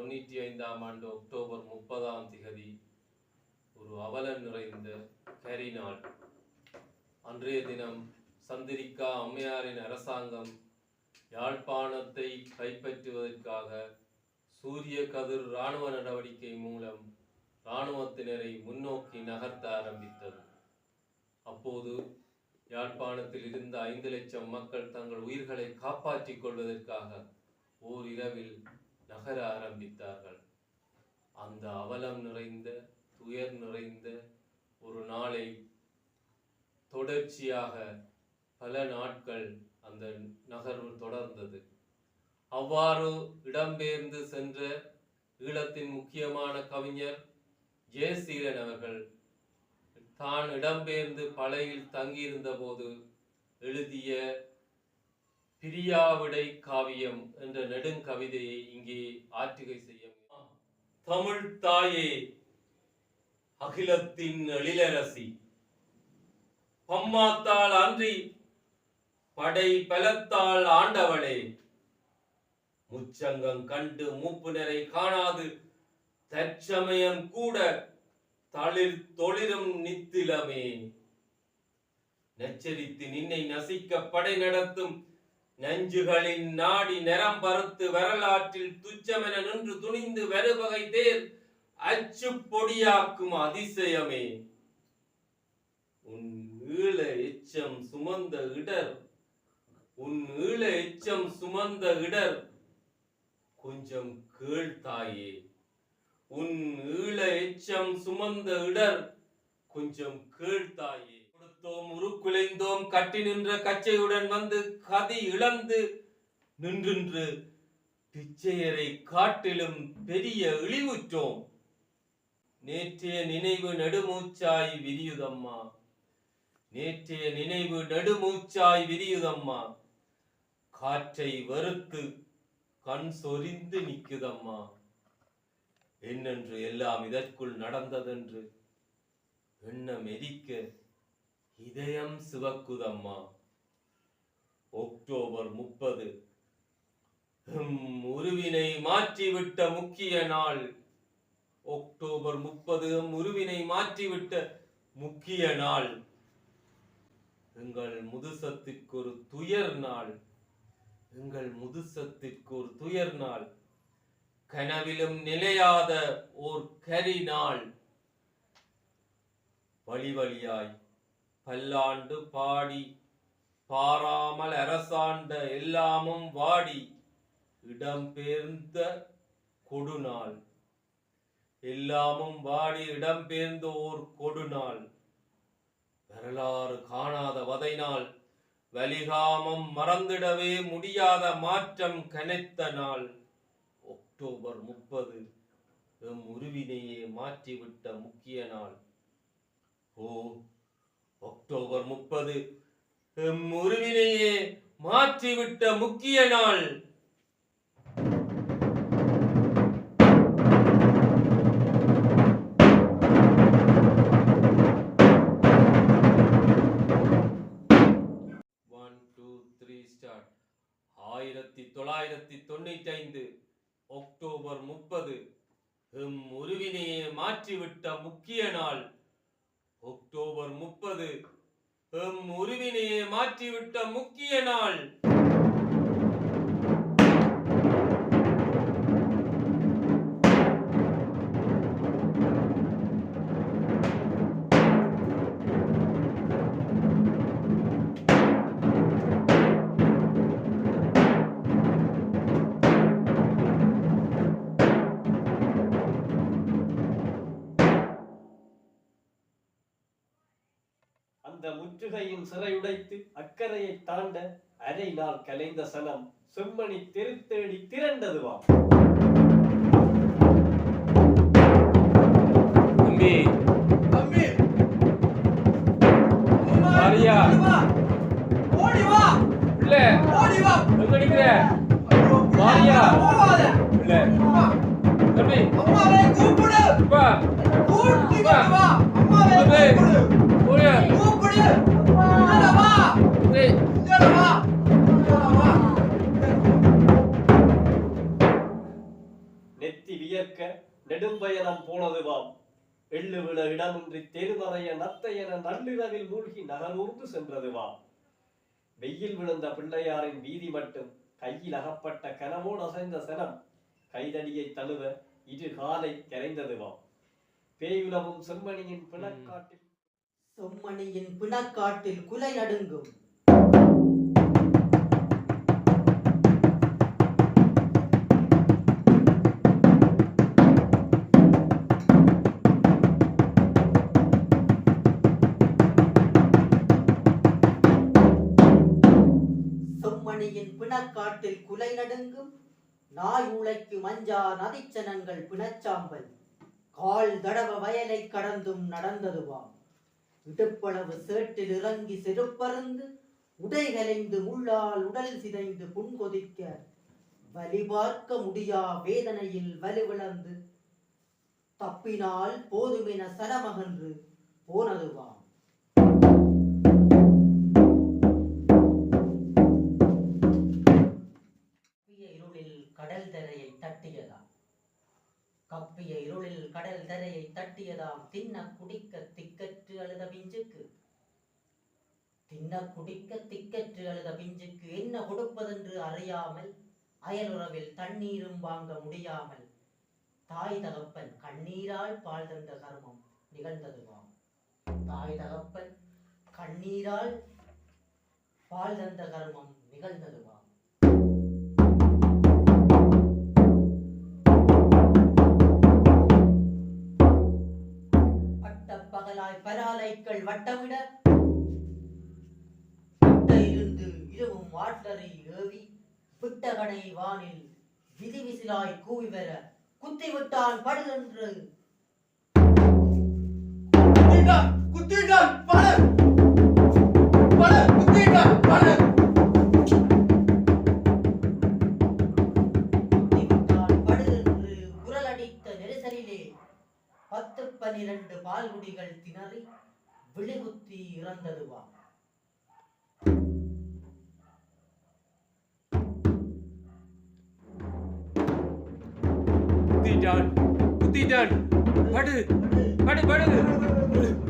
1995 ஆண்டு அக்டோபர் 30ஆம் திகதி ஒரு அவலம் நிறைந்த கரிநாள். அன்றைய தினம் சந்திரிகா அம்மையாரின் அரசாங்கம் யாழ்ப்பாணத்தை கைப்பற்றுவதற்காக சூரிய கதிர் இராணுவ நடவடிக்கை மூலம் இராணுவத்தினரை முன்னோக்கி நகர்த்த ஆரம்பித்தது. அப்போது யாழ்ப்பாணத்தில் இருந்த 5 லட்சம் மக்கள் தங்கள் உயிர்களை காப்பாற்றிக் கொள்வதற்காக ஓர் இரவில் நகர ஆரம்பித்தார்கள். அந்த அவலம் நிறைந்த துயர் நிறைந்த ஒரு நாளை தொடர்ச்சியாக பல நாட்கள் அந்த நகர்வு தொடர்ந்தது. அவ்வாறு இடம்பெயர்ந்து சென்ற ஈழத்தின் முக்கியமான கவிஞர் ஜெயசீலன் அவர்கள் தான் இடம்பெயர்ந்து பழையில் தங்கியிருந்த போது எழுதிய பிரியாவிடை காவியம் என்ற நெடுங்கவிதையை இங்கே ஆற்றுகை செய்ய. தமிழ் தாயே, அகிலத்தின் எழிலரசி, பம்மாத்தாள் அன்றி படை பலத்தால் ஆண்டவளே, முச்சங்கம் கண்டு மூப்புனரை காணாது தற்சமயம் கூட தளிர் தொளிரும் நித்திலமே, நச்சரித்து நின்னை நசிக்க படை நடத்தும் நஞ்சுகளின் நாடி நிறம் பருத்து வரலாற்றில் துச்சமென நின்று துணிந்து வருவகை தேர் அச்சு பொடியாக்கும் அதிசயமே, உன் ஈழ எச்சம் சுமந்த இடர், உன் ஈழ எச்சம் சுமந்த இடர் கொஞ்சம் கேள் தாயே, உன் ஈழ எச்சம் சுமந்த இடர் கொஞ்சம் கேள் தாயே. கொடுத்தோம் உருக்குலைந்தோம் கட்டி நின்ற கச்சையுடன் வந்து கதி இழந்து நின்று பிச்சையரை காட்டிலும் பெரிய இழிவுற்றோம். நேற்றைய நினைவு நெடுமூச்சாய் விரியுதம்மா, நேற்றைய நினைவு நெடுமூச்சாய் விரியுதம்மா, காற்றை வெறுத்து கண் சொரிந்து நிற்குதம்மா. என்னென்று எல்லாம் இதற்குள் நடந்ததென்று எண்ணம் எரிக்க இதயம் சிவக்குதம்மா. அக்டோபர் 30 உருவினை மாற்றிவிட்ட முக்கிய நாள். அக்டோபர் 30 உருவினை மாற்றிவிட்ட முக்கிய நாள். எங்கள் முதுசத்திற்கு ஒரு துயர் நாள், எங்கள் முதுசத்திற்கு ஒரு துயர் நாள், கனவிலும் நிலையாத ஓர் கரி நாள். வழி வழியாய் பல்லாண்டு பாடி பாராமல் அரசாண்ட எல்லாமும் வாடி இடம்பெயர்ந்த கொடுநாள், எல்லாமும் வாடி இடம்பெயர்ந்த ஓர் கொடுநாள், வரலாறு காணாத வதைநாள், வலிகாமம் மறந்திடவே முடியாத மாற்றம் கனைத்த நாள். அக்டோபர் 30 எம் உருவினையே மாற்றிவிட்ட முக்கிய நாள். ஓ, அக்டோபர் 30 எம் உருவினையே மாற்றிவிட்ட முக்கிய நாள். One, two, three, start. 1995 October 30 எம் உருவினையே மாற்றிவிட்ட முக்கிய நாள். அக்டோபர் 30 எம் உருவினையே மாற்றிவிட்ட முக்கிய நாள். அந்த முற்றுகையின் சிறையுடைத்து அக்கறையை தாண்ட அரை நாள் கலைந்த சனம் செம்மணி தெரு தேடி திரண்டதுவா. தம்பி தம்பி மாரியா, ஓடி வா இல்ல ஓடி வா, எங்க நிக்கிற மாரியா? இல்ல தம்பி, அம்மாவை கூப்பிடு, வா கூப்பிடு வா, அம்மாவை கூப்பிடு, ஓடியா கூப்பிடு, இங்க வா, டேய் இங்க வா, நெத்தி வியர்க்க நெடும்பயணம் போனதுவாம். எள்ளு விட இடமின்றி தெருமறைய நத்தையென நள்ளிரவில் மூழ்கி நகர்ந்து சென்றதுவாம். வெயில் விழுந்த பிள்ளையாரின் வீதி மட்டும் கையில் அகப்பட்ட கனவோடு அசைந்த சனம் கைதடியை தழுவ இரு காலை கரைந்ததுவாம். பேயுலவும் செம்மணியின் பிணக்காட்டில் செம்மணியின் பிணக்காட்டில் குலை நடுங்கும். செம்மணியின் பிணக்காட்டில் குலை நடுங்கும். நாய் உழைக்கு மஞ்சா நதிச்சனங்கள் பிணச்சாம்பல் கால் தடவ வயலை கடந்தும் நடந்ததுவாம். இடுப்பளவு சேற்றில் இறங்கி செருப்பருந்து உடை கலைந்து முள்ளால் உடல் சிதைந்து புண்கொதிக்க வலி பார்க்க முடியா வேதனையில் வலுவிழந்து தப்பினால் போதுமென சரமகன்று போனதுவாம். கடல் தரையை தட்டியதாம். கப்பிய இருளில் கடல் தரையை தட்டியதாம். தின்ன குடிக்க திக்கற்று அழுத பிஞ்சுக்கு என்ன கொடுப்பதென்று அறியாமல் அயலுறவில் தண்ணீரும் வாங்க முடியாமல் தாய் தகப்பன் கண்ணீரால் பால் தந்த கர்மம் நிகழ்ந்ததுவாம். தாய் தகப்பன் கண்ணீரால் பால் தந்த கர்மம் நிகழ்ந்ததுவாம். பராலைகள் வட்டமிட இருந்து இரவும் வாட்டரை ஏவி விட்டகனை வானில் விதிவிசிலாய் கூவி வர குத்திவிட்டான் படுதென்று குரலடித்த நெரிசலிலே 10-12 பால்குடிகள் திணறி விழிகுத்தி இறந்ததுவாம். குத்திட்டான் படு படு படு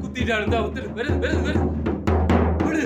குத்திட்டான் தான் வருது வருது வருது படு.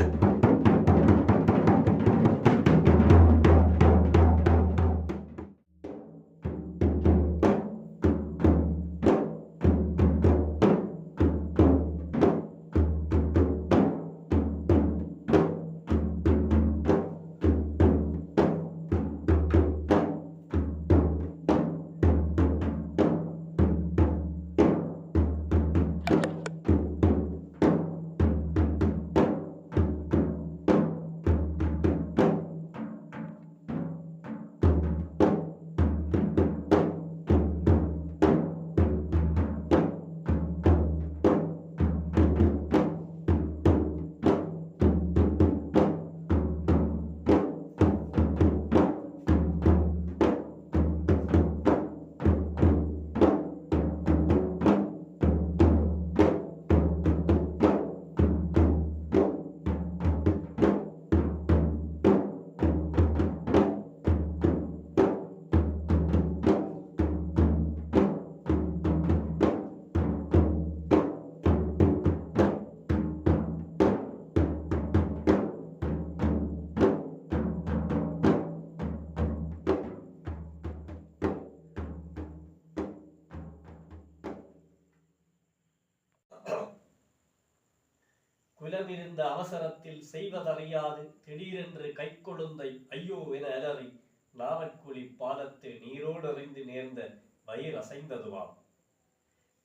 குலமிருந்த அவசரத்தில் செய்வதறியாது திடீரென்று கைக்கொழுந்தை ஐயோ என அலறி நாவற்குழி பாலத்தில் நீரோடு எறிந்து நேர்ந்த வயிறு அசைந்ததுவாம்.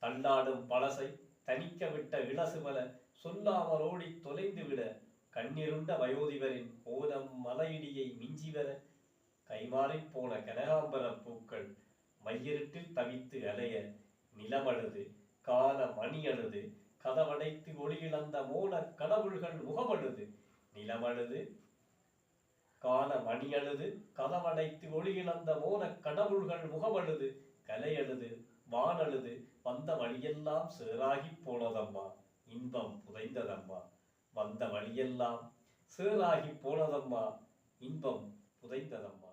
தள்ளாடும் பழசை தனிக்க விட்ட இளசுவல சொல்லாமல் ஓடி தொலைந்து விட கண்ணிருண்ட வயோதிபரின் ஓலம் மலையிடியை மிஞ்சிவர கைமாறிப் போன கனகாம்பர பூக்கள் மையிருட்டில் தவித்து அலைய நிலமழுது கால மணி அழுது கதவடைத்து ஒளியிழந்த மோன கடவுள்கள் முகமழுது நிலமழுது கால மணி அழுது கதவடைத்து ஒளியிழந்த மோன கடவுள்கள் முகமழுது கலையழுது வானழுது வந்த வழியெல்லாம் சேராகி போனதம்மா இன்பம் புதைந்ததம்மா. வந்த வழியெல்லாம் சேராகி போனதம்மா இன்பம் புதைந்ததம்மா.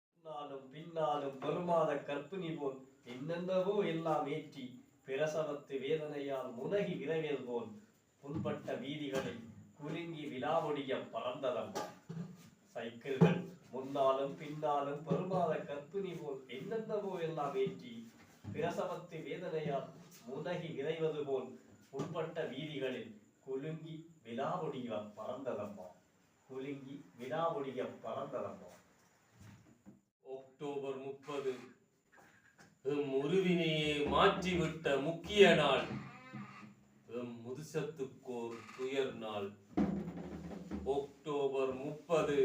பின்னாலும் பின்னாலும் பெருமாத கற்பிணி போல் என்னென்னவோ எல்லாம் ஏற்றி பிரசவத்து வேதனையால் முனகி விரைவில் போல் புண்பட்ட வீதிகளில் குலுங்கி விழாவொடிய பறந்ததம்மா. சைக்கிள்கள் முன்னாலும் பின்னாலும் பெருமாத கற்பிணி போல் என்னென்னவோ எல்லாம் ஏற்றி பிரசவத்து வேதனையால் முனகி விரைவது போல் புண்பட்ட வீதிகளில் குலுங்கி விழாவொடிய பறந்ததம்மா. குலுங்கி விழாவொடிய பறந்ததம்மா. அக்டோபர் 30 எம் உருவினையே மாற்றிவிட்ட முக்கிய நாள். எம் முதுசத்துக்கோர் துயர் நாள். அக்டோபர் 30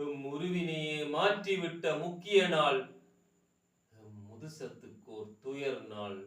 எம் உருவினையே மாற்றிவிட்ட முக்கிய நாள். எம் முதுசத்துக்கோர் துயர் நாள்.